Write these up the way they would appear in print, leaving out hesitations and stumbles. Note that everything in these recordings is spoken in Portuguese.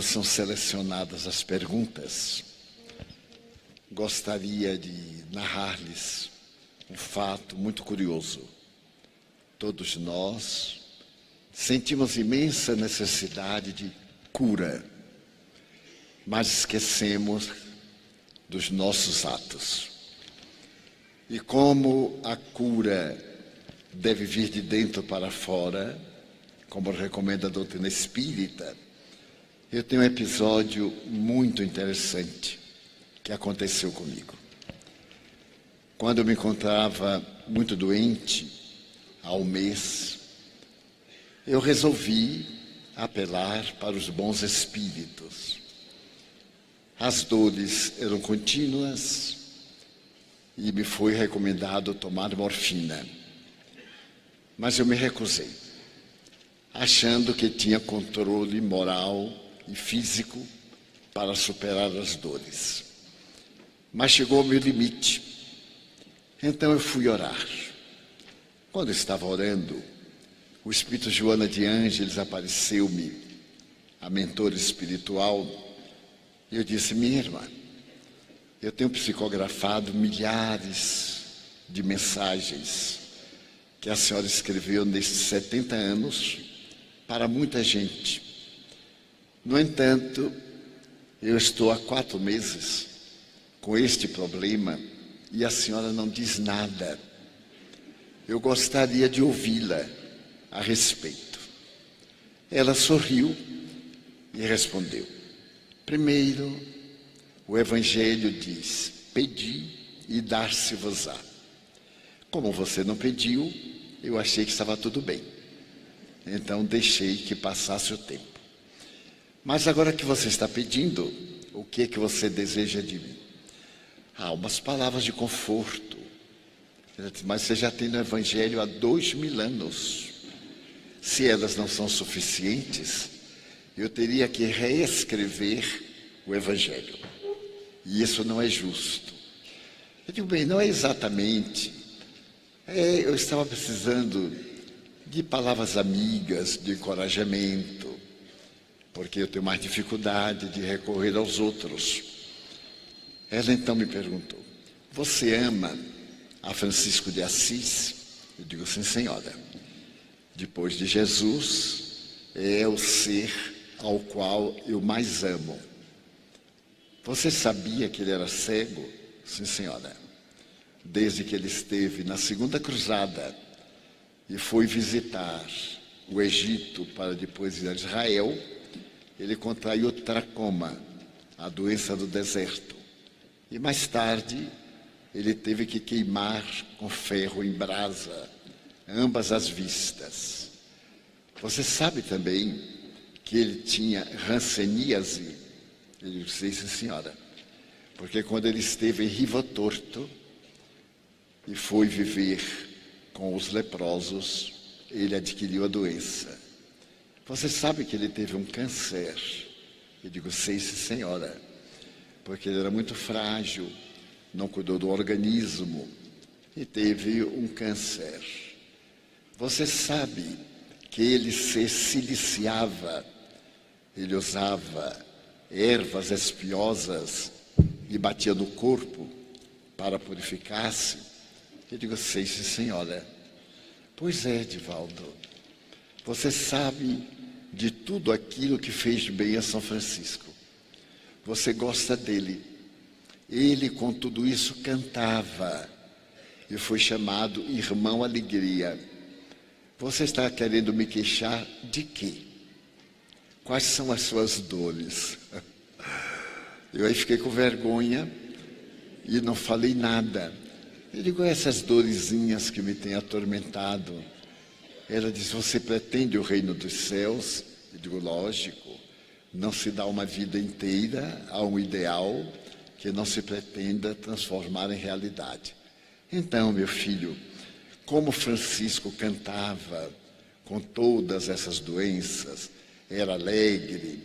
são selecionadas as perguntas, gostaria de narrar-lhes um fato muito curioso. Todos nós sentimos imensa necessidade de cura, mas esquecemos dos nossos atos. E como a cura deve vir de dentro para fora, como recomenda a doutrina espírita, eu tenho um episódio muito interessante que aconteceu comigo. Quando eu me encontrava muito doente, há um mês, eu resolvi apelar para os bons espíritos. As dores eram contínuas e me foi recomendado tomar morfina. Mas eu me recusei, achando que tinha controle moral e físico para superar as dores. Mas chegou ao meu limite. Então eu fui orar. Quando eu estava orando, o Espírito Joana de Ângeles apareceu-me, a mentora espiritual, e eu disse: minha irmã, eu tenho psicografado milhares de mensagens que a senhora escreveu nestes 70 anos para muita gente. No entanto, eu estou há 4 meses com este problema e a senhora não diz nada. Eu gostaria de ouvi-la a respeito. Ela sorriu e respondeu: primeiro, o Evangelho diz: pedi e dar-se-vos-á. Como você não pediu, eu achei que estava tudo bem. Então deixei que passasse o tempo. Mas agora que você está pedindo, o que é que você deseja de mim? Umas palavras de conforto. Mas você já tem no Evangelho há 2000 anos. Se elas não são suficientes, eu teria que reescrever o Evangelho. E isso não é justo. Eu digo, bem, não é exatamente. Eu estava precisando de palavras amigas, de encorajamento, porque eu tenho mais dificuldade de recorrer aos outros. Ela então me perguntou: você ama a Francisco de Assis? Eu digo: sim, senhora. Depois de Jesus, é o ser ao qual eu mais amo. Você sabia que ele era cego? Sim, senhora. Desde que ele esteve na Segunda Cruzada e foi visitar o Egito para depois ir a Israel, ele contraiu tracoma, a doença do deserto. E mais tarde, ele teve que queimar com ferro em brasa ambas as vistas. Você sabe também que ele tinha hanseníase? Eu disse: sim, senhora. Porque quando ele esteve em Riva Torto e foi viver com os leprosos, ele adquiriu a doença. Você sabe que ele teve um câncer? Eu digo: sim, senhora. Porque ele era muito frágil, não cuidou do organismo e teve um câncer. Você sabe que ele se siliciava, ele usava ervas espiosas e batia no corpo para purificar-se? Eu digo: sim, senhora. Pois é, Divaldo, você sabe de tudo aquilo que fez bem a São Francisco. Você gosta dele. Ele, com tudo isso, cantava e foi chamado Irmão Alegria. Você está querendo me queixar de quê? Quais são as suas dores? Eu aí fiquei com vergonha e não falei nada. Eu digo: essas dorezinhas que me têm atormentado. Ela disse: você pretende o reino dos céus? Eu digo: lógico. Não se dá uma vida inteira a um ideal que não se pretenda transformar em realidade. Então, meu filho, como Francisco cantava com todas essas doenças, era alegre,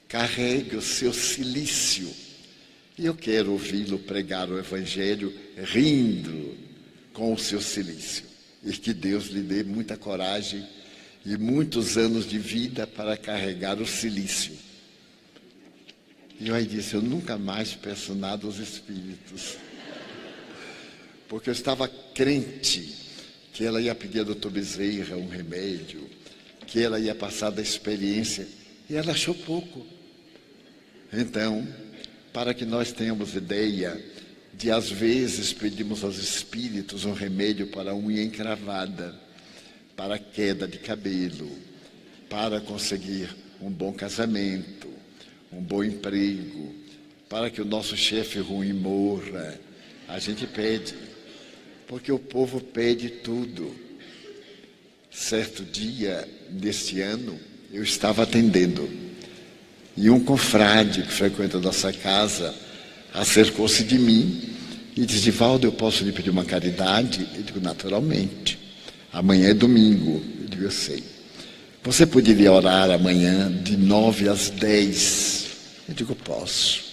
carregue o seu cilício. E eu quero ouvi-lo pregar o Evangelho rindo com o seu cilício. E que Deus lhe dê muita coragem e muitos anos de vida para carregar o cilício. E eu aí disse, eu nunca mais peço nada aos espíritos. Porque eu estava crente que ela ia pedir a doutor Bezerra um remédio, que ela ia passar da experiência, e ela achou pouco. Então, para que nós tenhamos ideia de, às vezes, pedimos aos espíritos um remédio para a unha encravada, para a queda de cabelo, para conseguir um bom casamento, um bom emprego, para que o nosso chefe ruim morra. A gente pede, porque o povo pede tudo. Certo dia, deste ano, eu estava atendendo, e um confrade que frequenta a nossa casa acercou-se de mim e disse, Divaldo, eu posso lhe pedir uma caridade? Eu digo, naturalmente. Amanhã é domingo. Eu digo, eu sei. Você poderia orar amanhã de 9 às 10? Eu digo, posso.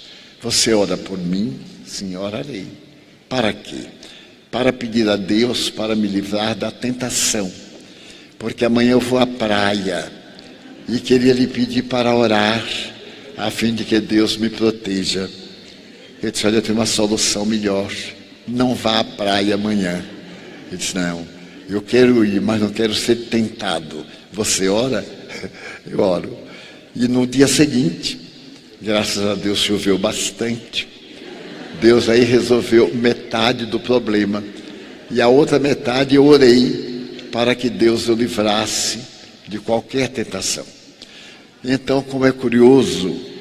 Você ora por mim? Sim, orarei. Para quê? Para pedir a Deus para me livrar da tentação. Porque amanhã eu vou à praia e queria lhe pedir para orar, a fim de que Deus me proteja. Eu disse, olha, eu tenho uma solução melhor. Não vá à praia amanhã. Ele disse, não, eu quero ir, mas não quero ser tentado. Você ora? Eu oro. E no dia seguinte, graças a Deus choveu bastante. Deus aí resolveu metade do problema. E a outra metade eu orei para que Deus o livrasse de qualquer tentação. Então, como é curioso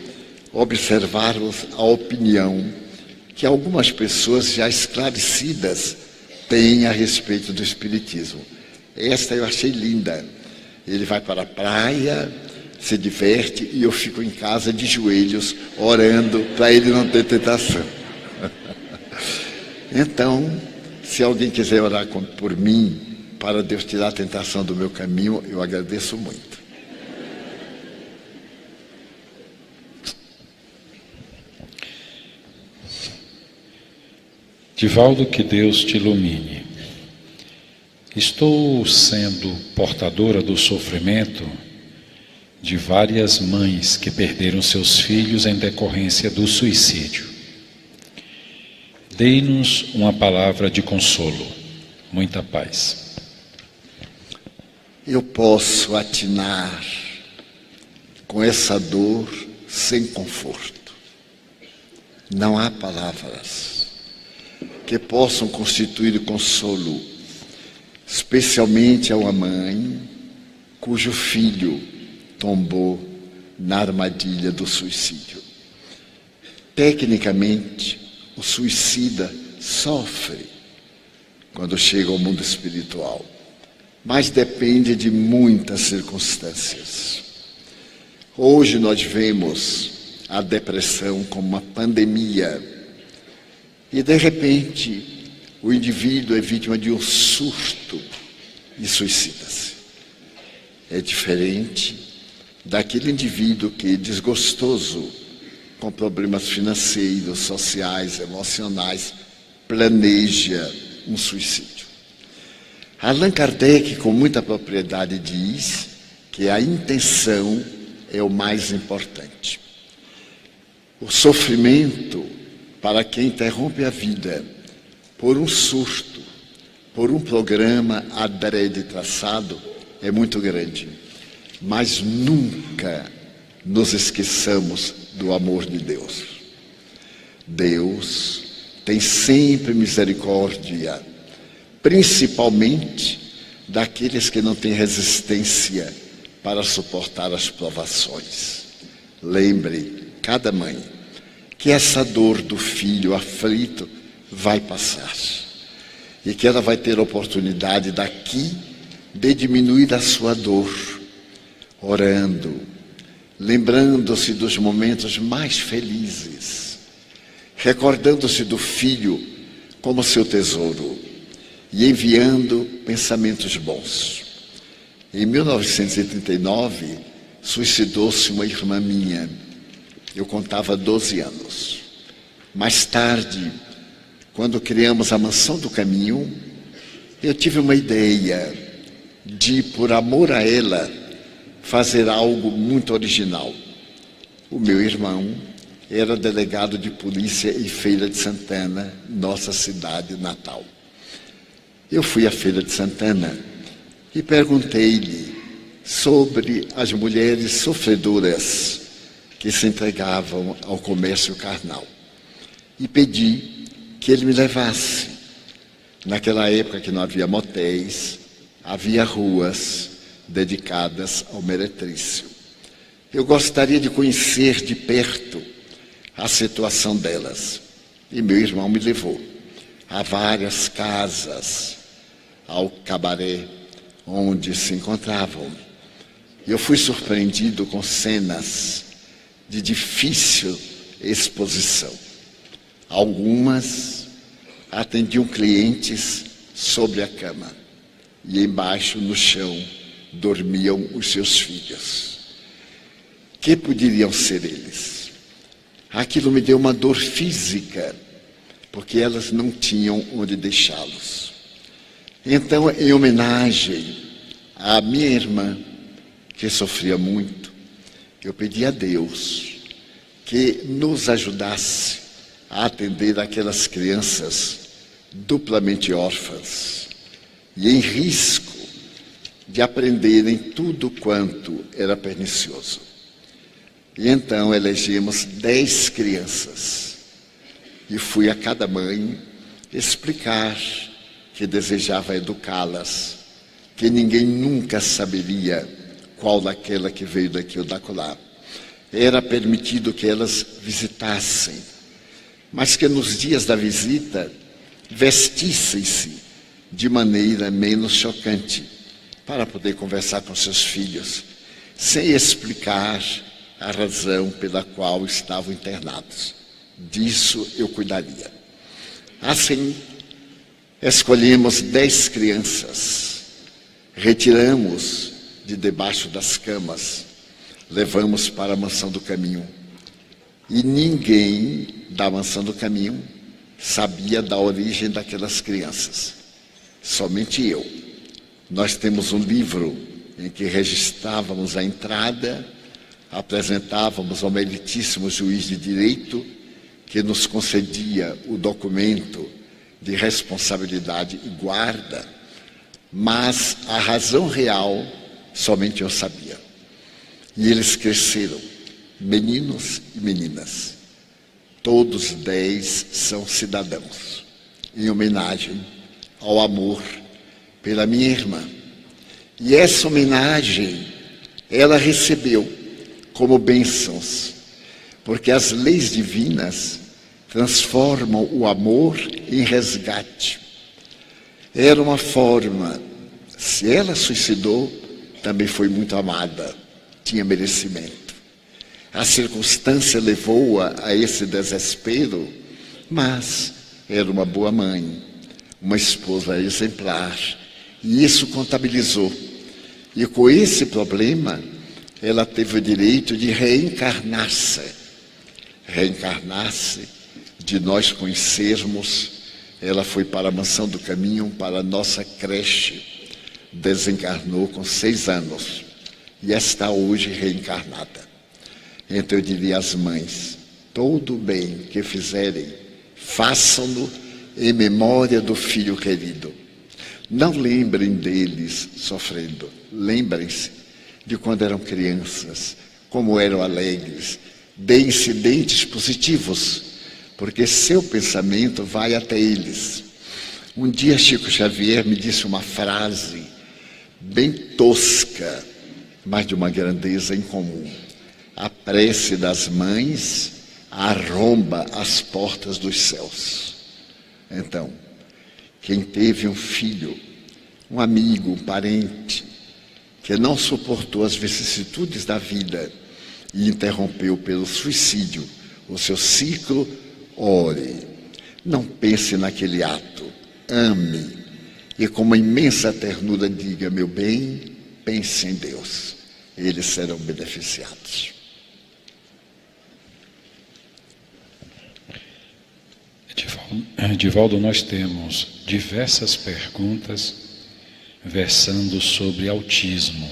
observarmos a opinião que algumas pessoas já esclarecidas têm a respeito do Espiritismo. Esta eu achei linda. Ele vai para a praia, se diverte, e eu fico em casa de joelhos, orando para ele não ter tentação. Então, se alguém quiser orar por mim, para Deus tirar a tentação do meu caminho, eu agradeço muito. Divaldo, que Deus te ilumine. Estou sendo portadora do sofrimento de várias mães que perderam seus filhos em decorrência do suicídio. Dei-nos uma palavra de consolo, muita paz. Eu posso atinar com essa dor sem conforto. Não há palavras que possam constituir consolo, especialmente a uma mãe cujo filho tombou na armadilha do suicídio. Tecnicamente, o suicida sofre quando chega ao mundo espiritual, mas depende de muitas circunstâncias. Hoje nós vemos a depressão como uma pandemia e, de repente, o indivíduo é vítima de um surto e suicida-se. É diferente daquele indivíduo que, desgostoso com problemas financeiros, sociais, emocionais, planeja um suicídio. Allan Kardec, com muita propriedade, diz que a intenção é o mais importante. O sofrimento, para quem interrompe a vida por um surto, por um programa adrede traçado, é muito grande. Mas nunca nos esqueçamos do amor de Deus. Deus tem sempre misericórdia, principalmente daqueles que não têm resistência para suportar as provações. Lembre, cada mãe, que essa dor do filho aflito vai passar e que ela vai ter a oportunidade daqui de diminuir a sua dor, orando, lembrando-se dos momentos mais felizes, recordando-se do filho como seu tesouro e enviando pensamentos bons. Em 1939, suicidou-se uma irmã minha. Eu contava 12 anos. Mais tarde, quando criamos a Mansão do Caminho, eu tive uma ideia de, por amor a ela, fazer algo muito original. O meu irmão era delegado de polícia em Feira de Santana, nossa cidade natal. Eu fui à Feira de Santana e perguntei-lhe sobre as mulheres sofredoras que se entregavam ao comércio carnal. E pedi que ele me levasse. Naquela época que não havia motéis, havia ruas dedicadas ao meretrício. Eu gostaria de conhecer de perto a situação delas. E meu irmão me levou a várias casas, ao cabaré onde se encontravam. E eu fui surpreendido com cenas de difícil exposição. Algumas atendiam clientes sobre a cama e embaixo, no chão, dormiam os seus filhos. Que poderiam ser eles? Aquilo me deu uma dor física, porque elas não tinham onde deixá-los. Então, em homenagem à minha irmã, que sofria muito, eu pedi a Deus que nos ajudasse a atender aquelas crianças duplamente órfãs e em risco de aprenderem tudo quanto era pernicioso. E então elegemos 10 crianças e fui a cada mãe explicar que desejava educá-las, que ninguém nunca saberia qual daquela que veio daqui ou dacolá. Era permitido que elas visitassem, mas que nos dias da visita vestissem-se de maneira menos chocante, para poder conversar com seus filhos, sem explicar a razão pela qual estavam internados. Disso eu cuidaria. Assim, escolhemos 10 crianças, retiramos de debaixo das camas, levamos para a Mansão do Caminho. E ninguém da Mansão do Caminho sabia da origem daquelas crianças. Somente eu. Nós temos um livro em que registrávamos a entrada, apresentávamos ao meritíssimo juiz de direito, que nos concedia o documento de responsabilidade e guarda, mas a razão real somente eu sabia. E eles cresceram, meninos e meninas. Todos 10 são cidadãos, em homenagem ao amor pela minha irmã. E essa homenagem ela recebeu como bênçãos, porque as leis divinas transformam o amor em resgate. Era uma forma, se ela suicidou, também foi muito amada, tinha merecimento. A circunstância levou-a a esse desespero, mas era uma boa mãe, uma esposa exemplar, e isso contabilizou. E com esse problema, ela teve o direito de reencarnar-se. De nós conhecermos, ela foi para a Mansão do Caminho, para a nossa creche, desencarnou com 6 anos e está hoje reencarnada. Então eu diria às mães, todo o bem que fizerem, façam-no em memória do filho querido. Não lembrem deles sofrendo, lembrem-se de quando eram crianças, como eram alegres, de incidentes positivos, porque seu pensamento vai até eles. Um dia Chico Xavier me disse uma frase bem tosca, mas de uma grandeza incomum. A prece das mães arromba as portas dos céus. Então, quem teve um filho, um amigo, um parente, que não suportou as vicissitudes da vida e interrompeu pelo suicídio o seu ciclo, ore. Não pense naquele ato, ame. E com uma imensa ternura diga, meu bem, pense em Deus. Eles serão beneficiados. Edivaldo, nós temos diversas perguntas versando sobre autismo.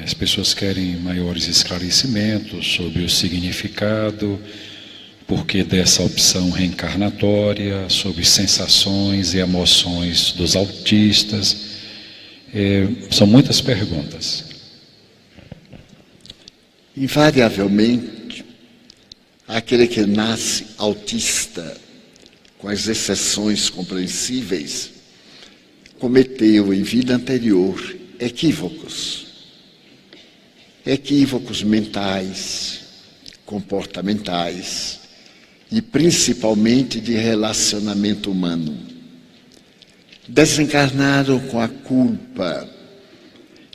As pessoas querem maiores esclarecimentos sobre o significado, porquê dessa opção reencarnatória, sobre sensações e emoções dos autistas. São muitas perguntas. Invariavelmente, aquele que nasce autista, com as exceções compreensíveis, cometeu em vida anterior equívocos mentais, comportamentais e principalmente de relacionamento humano. Desencarnaram com a culpa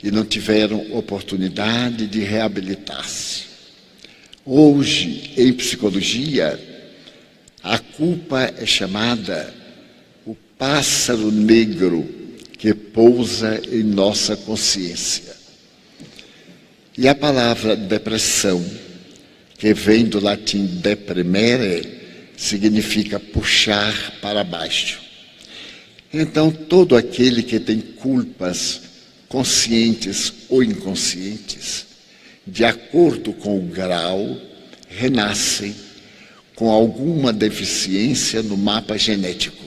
e não tiveram oportunidade de reabilitar-se. Hoje, em psicologia, a culpa é chamada o pássaro negro que pousa em nossa consciência. E a palavra depressão, que vem do latim deprimere, significa puxar para baixo. Então, todo aquele que tem culpas conscientes ou inconscientes, de acordo com o grau, renasce com alguma deficiência no mapa genético,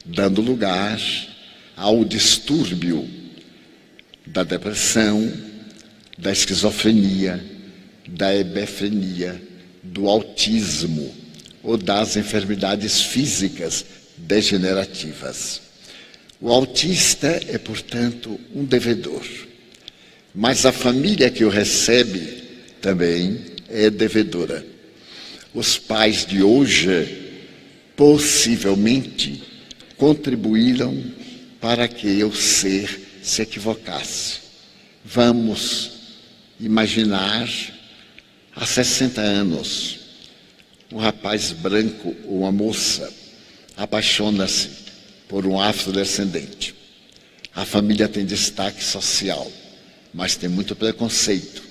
dando lugar ao distúrbio da depressão, da esquizofrenia, da hebefrenia, do autismo ou das enfermidades físicas degenerativas. O autista é, portanto, um devedor, mas a família que o recebe também é devedora. Os pais de hoje possivelmente contribuíram para que o ser se equivocasse. Vamos imaginar, há 60 anos, um rapaz branco ou uma moça apaixona-se por um afrodescendente. A família tem destaque social, mas tem muito preconceito,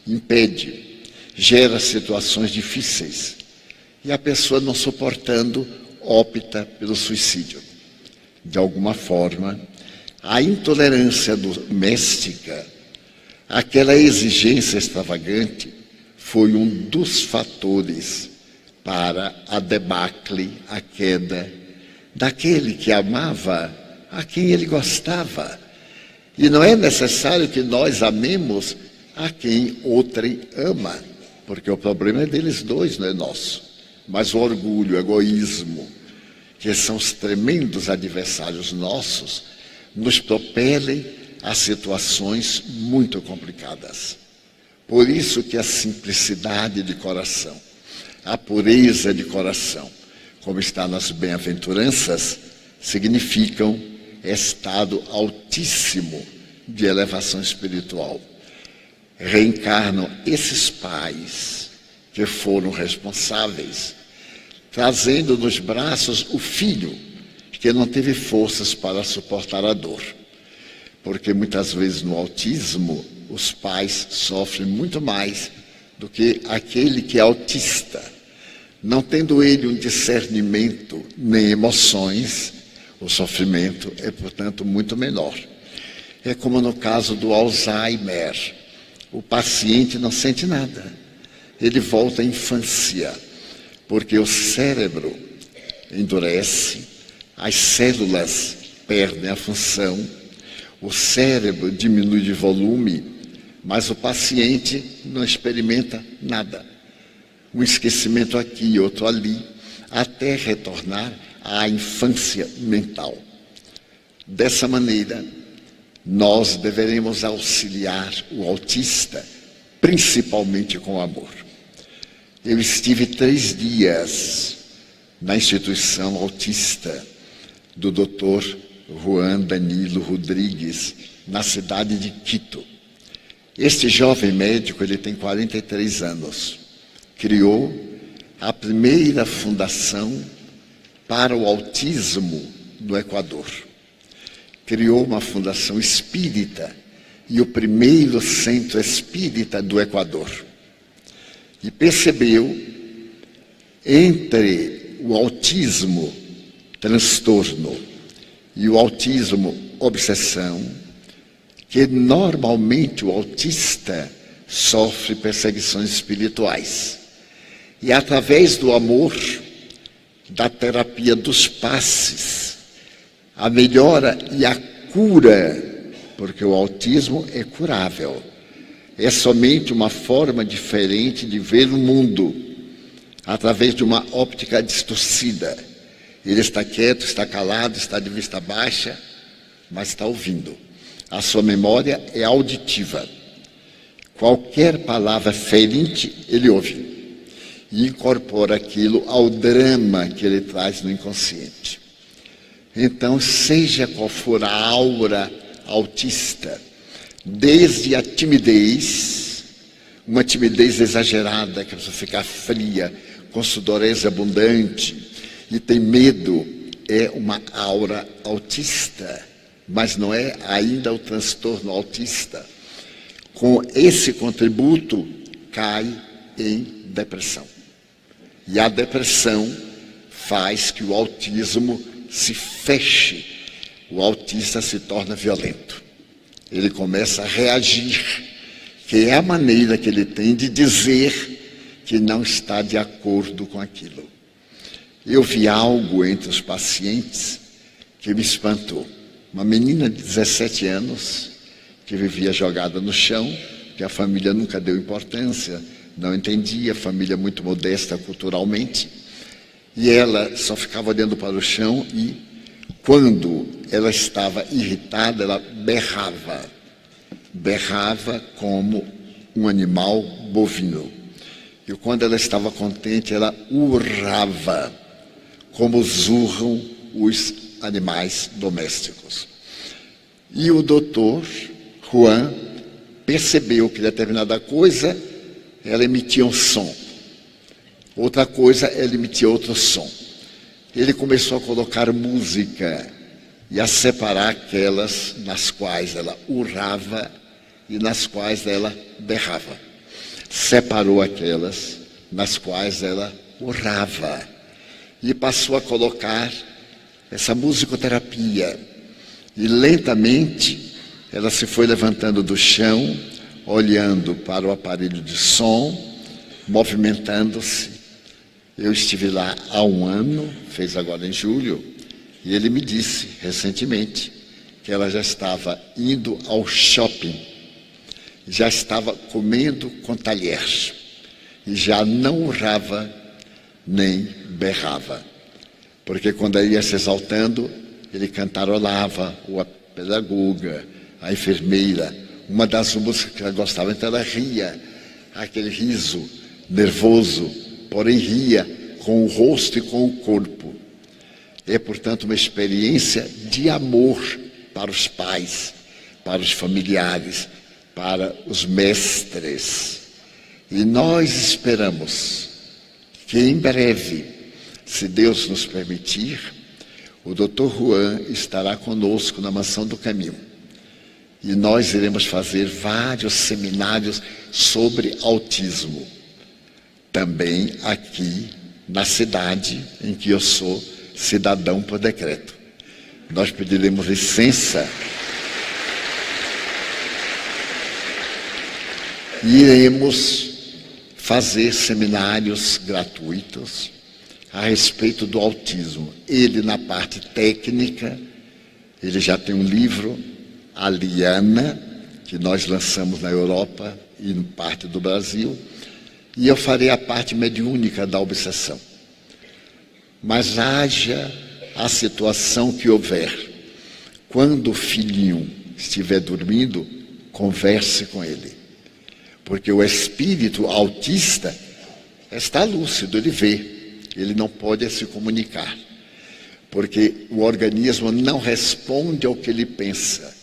impede, gera situações difíceis e a pessoa, não suportando, opta pelo suicídio. De alguma forma, a intolerância doméstica, aquela exigência extravagante, foi um dos fatores para a debacle, a queda daquele que amava a quem ele gostava. E não é necessário que nós amemos a quem outrem ama, porque o problema é deles dois, não é nosso. Mas o orgulho, o egoísmo, que são os tremendos adversários nossos, nos propelem a situações muito complicadas. Por isso que a simplicidade de coração, a pureza de coração, como está nas bem-aventuranças, significam estado altíssimo de elevação espiritual. Reencarnam esses pais que foram responsáveis, trazendo nos braços o filho que não teve forças para suportar a dor. Porque muitas vezes no autismo os pais sofrem muito mais do que aquele que é autista. Não tendo ele um discernimento nem emoções, o sofrimento é, portanto, muito menor. É como no caso do Alzheimer. O paciente não sente nada. Ele volta à infância, porque o cérebro endurece, as células perdem a função, o cérebro diminui de volume, mas o paciente não experimenta nada. Um esquecimento aqui, outro ali, até retornar à infância mental. Dessa maneira, nós deveremos auxiliar o autista, principalmente com amor. Eu estive 3 dias na instituição autista do Dr. Juan Danilo Rodrigues, na cidade de Quito. Este jovem médico, ele tem 43 anos. Criou a primeira fundação para o autismo no Equador. Criou uma fundação espírita e o primeiro centro espírita do Equador. E percebeu, entre o autismo transtorno e o autismo obsessão, que normalmente o autista sofre perseguições espirituais. E através do amor, da terapia dos passes, a melhora e a cura, porque o autismo é curável. É somente uma forma diferente de ver o mundo, através de uma óptica distorcida. Ele está quieto, está calado, está de vista baixa, mas está ouvindo. A sua memória é auditiva. Qualquer palavra ferinte, ele ouve. E incorpora aquilo ao drama que ele traz no inconsciente. Então, seja qual for a aura autista, desde a timidez, uma timidez exagerada, que a pessoa fica fria, com sudorese abundante, e tem medo, é uma aura autista, mas não é ainda o transtorno autista. Com esse contributo, cai em depressão. E a depressão faz que o autismo se feche. O autista se torna violento. Ele começa a reagir, que é a maneira que ele tem de dizer que não está de acordo com aquilo. Eu vi algo entre os pacientes que me espantou. Uma menina de 17 anos, que vivia jogada no chão, que a família nunca deu importância, não entendia, família muito modesta culturalmente, e ela só ficava olhando para o chão e, quando ela estava irritada, ela berrava como um animal bovino. E quando ela estava contente, ela urrava, como urram os animais domésticos. E o doutor Juan percebeu que determinada coisa, ela emitia um som. Outra coisa, ela emitia outro som. Ele começou a colocar música e a separar aquelas nas quais ela urrava e nas quais ela berrava. Separou aquelas nas quais ela urrava e passou a colocar essa musicoterapia. E lentamente ela se foi levantando do chão, olhando para o aparelho de som, movimentando-se. Eu estive lá há 1 ano, fez agora em julho, e ele me disse recentemente que ela já estava indo ao shopping, já estava comendo com talher, e já não urrava nem berrava. Porque quando ele ia se exaltando, ele cantarolava, ou a pedagoga, a enfermeira, uma das músicas que ela gostava, então ela ria, aquele riso nervoso, porém ria com o rosto e com o corpo. É, portanto, uma experiência de amor para os pais, para os familiares, para os mestres. E nós esperamos que em breve, se Deus nos permitir, o Dr. Juan estará conosco na Mansão do Caminho. E nós iremos fazer vários seminários sobre autismo. Também aqui na cidade em que eu sou cidadão por decreto. Nós pediremos licença e iremos fazer seminários gratuitos a respeito do autismo. Ele na parte técnica, ele já tem um livro, a Liana, que nós lançamos na Europa e em parte do Brasil, e eu farei a parte mediúnica da obsessão. Mas haja a situação que houver. Quando o filhinho estiver dormindo, converse com ele. Porque o espírito autista está lúcido, ele vê. Ele não pode se comunicar. Porque o organismo não responde ao que ele pensa.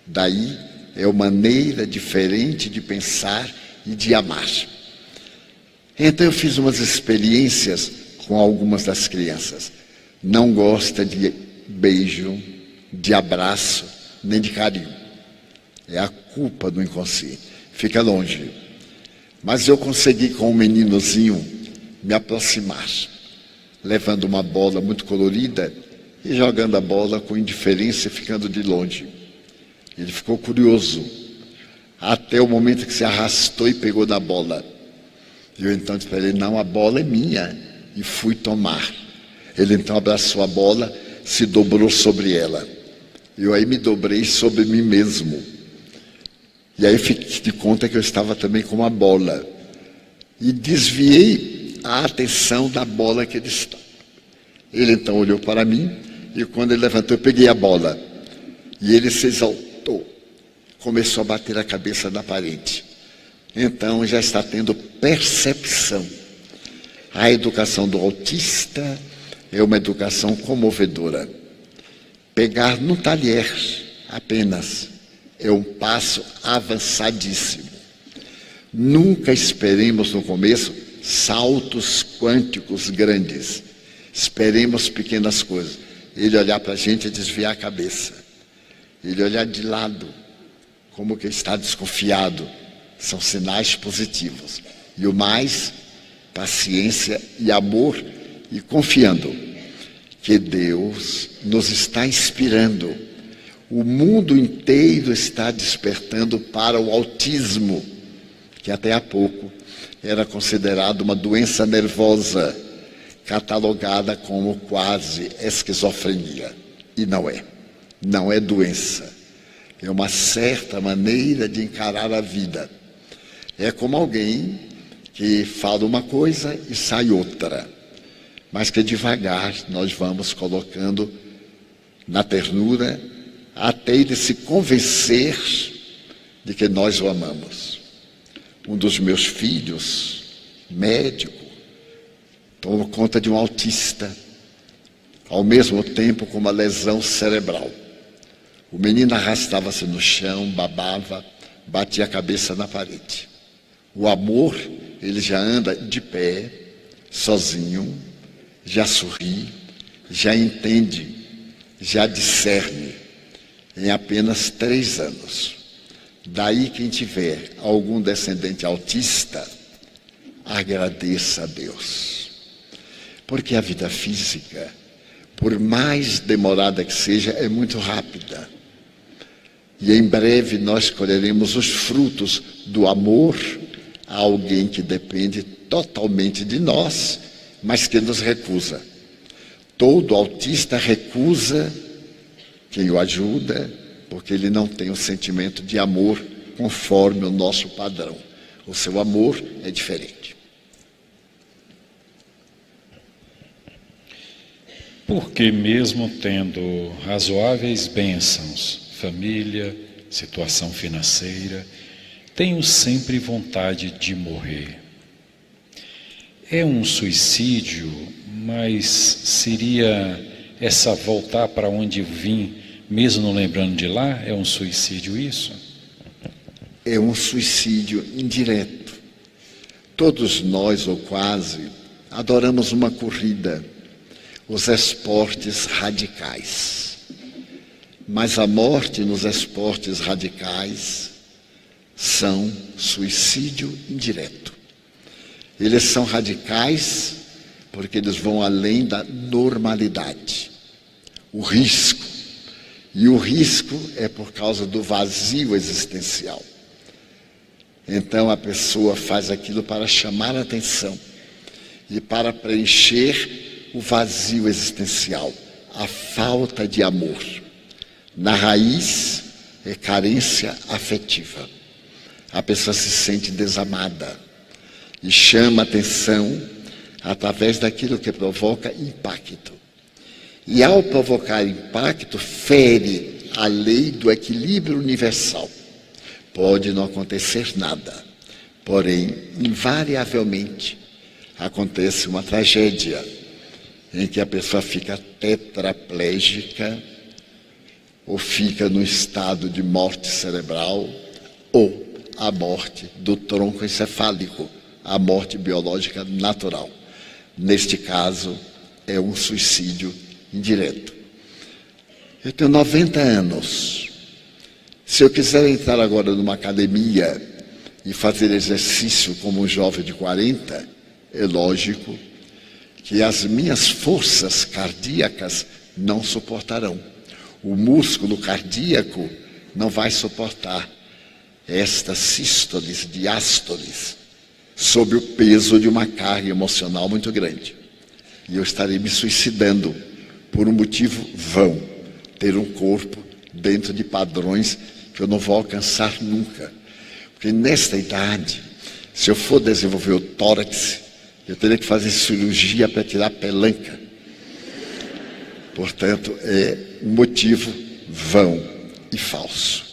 Daí é uma maneira diferente de pensar e de amar. Então eu fiz umas experiências com algumas das crianças. Não gosta de beijo, de abraço, nem de carinho. É a culpa do inconsciente. Fica longe. Mas eu consegui com um meninozinho me aproximar, levando uma bola muito colorida e jogando a bola com indiferença e ficando de longe. Ele ficou curioso, até o momento que se arrastou e pegou na bola. Eu então disse para ele: não, a bola é minha. E fui tomar. Ele então abraçou a bola, se dobrou sobre ela. Eu aí me dobrei sobre mim mesmo. E aí fiquei de conta que eu estava também com uma bola. E desviei a atenção da bola que ele estava. Ele então olhou para mim, e quando ele levantou, eu peguei a bola. E ele se exaltou, começou a bater a cabeça na parede. Então já está tendo percepção. A educação do autista é uma educação comovedora. Pegar no talher apenas é um passo avançadíssimo. Nunca esperemos no começo saltos quânticos grandes. Esperemos pequenas coisas. Ele olhar para a gente e desviar a cabeça. Ele olhar de lado, como que está desconfiado. São sinais positivos. E o mais, paciência e amor, e confiando que Deus nos está inspirando. O mundo inteiro está despertando para o autismo, que até há pouco era considerado uma doença nervosa, catalogada como quase esquizofrenia. E não é. Não é doença. É uma certa maneira de encarar a vida. É como alguém que fala uma coisa e sai outra. Mas que devagar nós vamos colocando na ternura até ele se convencer de que nós o amamos. Um dos meus filhos, médico, tomou conta de um autista, ao mesmo tempo com uma lesão cerebral. O menino arrastava-se no chão, babava, batia a cabeça na parede. O amor, ele já anda de pé, sozinho, já sorri, já entende, já discerne, em apenas 3 anos. Daí quem tiver algum descendente autista, agradeça a Deus. Porque a vida física, por mais demorada que seja, é muito rápida. E em breve nós colheremos os frutos do amor a alguém que depende totalmente de nós, mas que nos recusa. Todo autista recusa quem o ajuda, porque ele não tem o sentimento de amor conforme o nosso padrão. O seu amor é diferente. Porque mesmo tendo razoáveis bênçãos, família, situação financeira, tenho sempre vontade de morrer. É um suicídio, mas seria essa voltar para onde vim, mesmo não lembrando de lá? É um suicídio isso? É um suicídio indireto. Todos nós, ou quase, adoramos uma corrida, os esportes radicais. Mas a morte nos esportes radicais são suicídio indireto. Eles são radicais porque eles vão além da normalidade. O risco. E o risco é por causa do vazio existencial. Então a pessoa faz aquilo para chamar a atenção e para preencher o vazio existencial, a falta de amor. Na raiz é carência afetiva. A pessoa se sente desamada e chama atenção através daquilo que provoca impacto. E ao provocar impacto, fere a lei do equilíbrio universal. Pode não acontecer nada, porém, invariavelmente, acontece uma tragédia em que a pessoa fica tetraplégica ou fica no estado de morte cerebral ou a morte do tronco encefálico, a morte biológica natural. Neste caso, é um suicídio indireto. Eu tenho 90 anos. Se eu quiser entrar agora numa academia e fazer exercício como um jovem de 40, é lógico que as minhas forças cardíacas não suportarão. O músculo cardíaco não vai suportar estas sístoles, diástoles, sob o peso de uma carga emocional muito grande. E eu estarei me suicidando por um motivo vão, ter um corpo dentro de padrões que eu não vou alcançar nunca. Porque nesta idade, se eu for desenvolver o tórax, eu teria que fazer cirurgia para tirar a pelanca. Portanto, é um motivo vão e falso.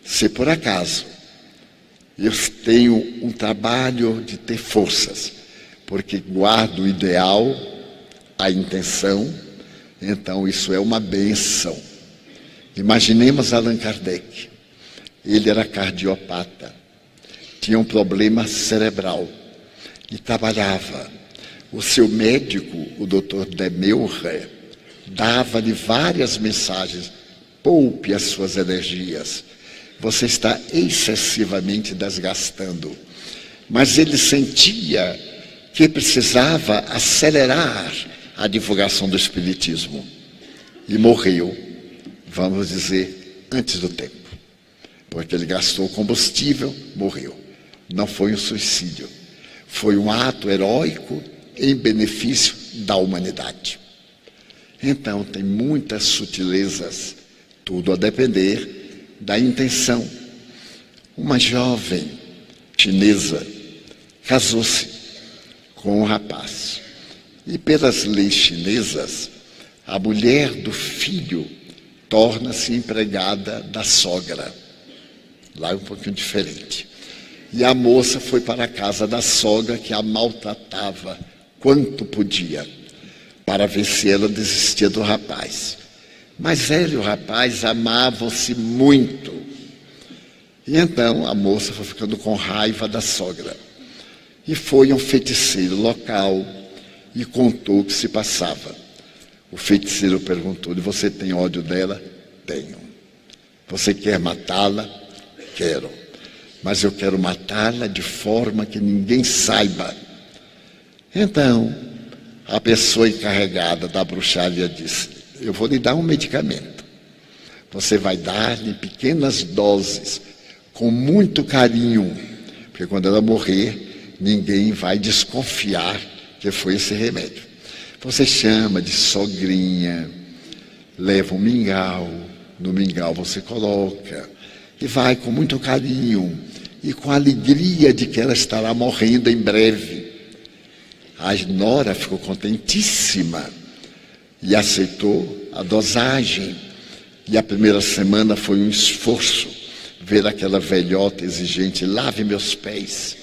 Se por acaso eu tenho um trabalho de ter forças, porque guardo o ideal, a intenção, então isso é uma bênção. Imaginemos Allan Kardec. Ele era cardiopata, tinha um problema cerebral e trabalhava. O seu médico, o Dr. Demeure, dava-lhe várias mensagens: poupe as suas energias, você está excessivamente desgastando. Mas ele sentia que precisava acelerar a divulgação do Espiritismo e morreu, vamos dizer, antes do tempo, porque ele gastou combustível, morreu. Não foi um suicídio, foi um ato heróico em benefício da humanidade. Então tem muitas sutilezas, tudo a depender da intenção. Uma jovem chinesa casou-se com um rapaz. E pelas leis chinesas, a mulher do filho torna-se empregada da sogra. Lá é um pouquinho diferente. E a moça foi para a casa da sogra, que a maltratava quanto podia, para ver se ela desistia do rapaz. Mas ela e o rapaz amavam-se muito. E então a moça foi ficando com raiva da sogra. E foi um feiticeiro local e contou o que se passava. O feiticeiro perguntou-lhe: você tem ódio dela? Tenho. Você quer matá-la? Quero. Mas eu quero matá-la de forma que ninguém saiba. Então, a pessoa encarregada da bruxaria disse: eu vou lhe dar um medicamento. Você vai dar-lhe pequenas doses, com muito carinho, porque quando ela morrer, ninguém vai desconfiar que foi esse remédio. Você chama de sogrinha, leva um mingau, no mingau você coloca, e vai com muito carinho, e com a alegria de que ela estará morrendo em breve. A nora ficou contentíssima e aceitou a dosagem. E a primeira semana foi um esforço ver aquela velhota exigente: lave meus pés,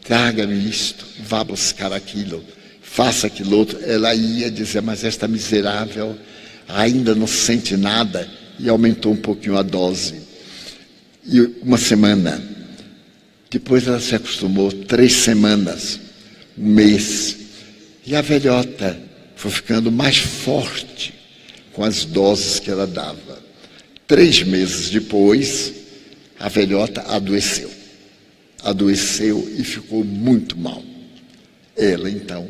traga-me isto, vá buscar aquilo, faça aquilo outro. Ela ia dizer: mas esta miserável ainda não sente nada, e aumentou um pouquinho a dose. E uma semana, depois ela se acostumou, 3 semanas, um mês, e a velhota foi ficando mais forte com as doses que ela dava. 3 meses depois, a velhota adoeceu. Adoeceu e ficou muito mal. Ela, então,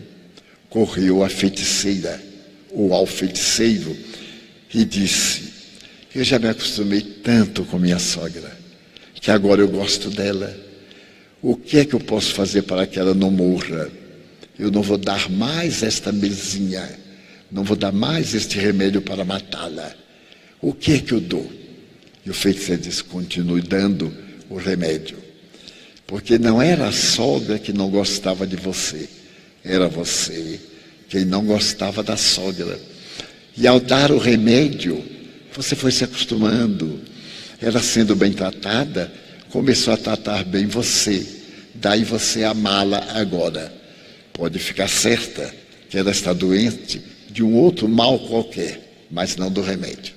correu à feiticeira, ou ao feiticeiro, e disse: eu já me acostumei tanto com minha sogra, que agora eu gosto dela. O que é que eu posso fazer para que ela não morra? Eu não vou dar mais esta mesinha, não vou dar mais este remédio para matá-la. O que é que eu dou? E o feiticeiro disse: continue dando o remédio. Porque não era a sogra que não gostava de você, era você quem não gostava da sogra. E ao dar o remédio, você foi se acostumando. Ela, sendo bem tratada, começou a tratar bem você. Daí você amá-la agora. Pode ficar certa que ela está doente de um outro mal qualquer, mas não do remédio.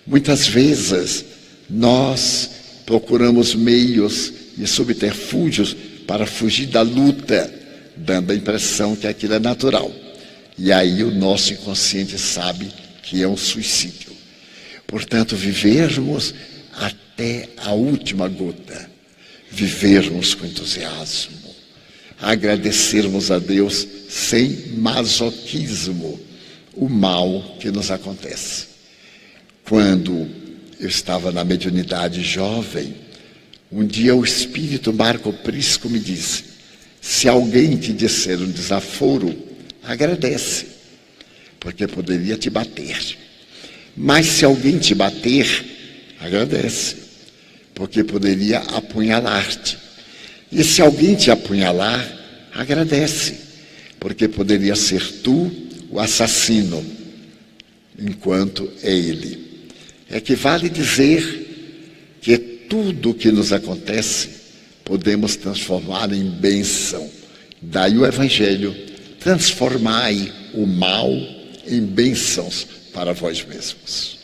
Muitas vezes nós procuramos meios e subterfúgios para fugir da luta, dando a impressão que aquilo é natural. E aí o nosso inconsciente sabe que é um suicídio. Portanto, vivermos até a última gota, vivermos com entusiasmo, agradecermos a Deus sem masoquismo o mal que nos acontece. Quando Eu estava na mediunidade jovem. Um dia o espírito Marco Prisco me disse: se alguém te disser um desaforo, agradece, porque poderia te bater. Mas se alguém te bater, agradece, porque poderia apunhalar-te. E se alguém te apunhalar, agradece, porque poderia ser tu o assassino, enquanto é ele. Equivale dizer que tudo o que nos acontece podemos transformar em bênção. Daí o Evangelho: transformai o mal em bênçãos para vós mesmos.